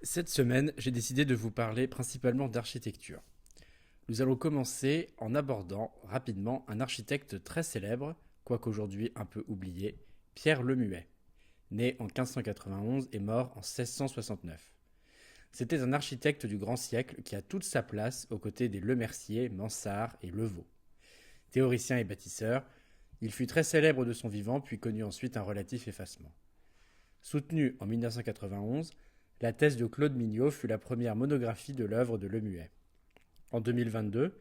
Cette semaine, j'ai décidé de vous parler principalement d'architecture. Nous allons commencer en abordant rapidement un architecte très célèbre, quoique aujourd'hui un peu oublié, Pierre Lemuet, né en 1591 et mort en 1669. C'était un architecte du grand siècle qui a toute sa place aux côtés des Lemercier, Mansart et Levaux. Théoricien et bâtisseur, il fut très célèbre de son vivant puis connut ensuite un relatif effacement. Soutenu en 1991, la thèse de Claude Mignot fut la première monographie de l'œuvre de Lemuet. En 2022,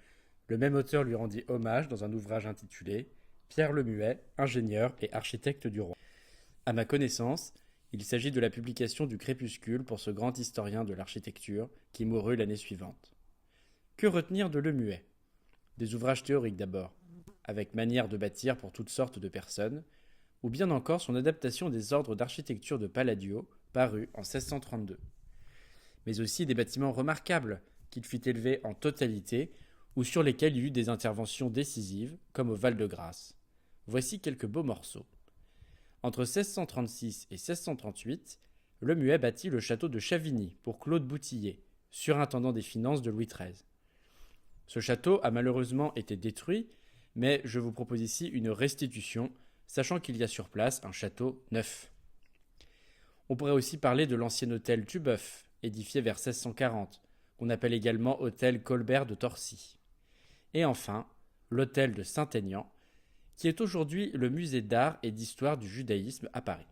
le même auteur lui rendit hommage dans un ouvrage intitulé Pierre Lemuet, ingénieur et architecte du roi. À ma connaissance, il s'agit de la publication du Crépuscule pour ce grand historien de l'architecture qui mourut l'année suivante. Que retenir de Lemuet? Des ouvrages théoriques d'abord, avec manière de bâtir pour toutes sortes de personnes, ou bien encore son adaptation des ordres d'architecture de Palladio, paru en 1632. Mais aussi des bâtiments remarquables, qu'il fit élever en totalité, ou sur lesquels il eut des interventions décisives, comme au Val-de-Grâce. Voici quelques beaux morceaux. Entre 1636 et 1638, Lemuet bâtit le château de Chavigny pour Claude Boutillier, surintendant des finances de Louis XIII. Ce château a malheureusement été détruit, mais je vous propose ici une restitution, sachant qu'il y a sur place un château neuf. On pourrait aussi parler de l'ancien hôtel Tubeuf, édifié vers 1640, qu'on appelle également hôtel Colbert de Torcy. Et enfin, l'hôtel de Saint-Aignan, qui est aujourd'hui le musée d'art et d'histoire du judaïsme à Paris.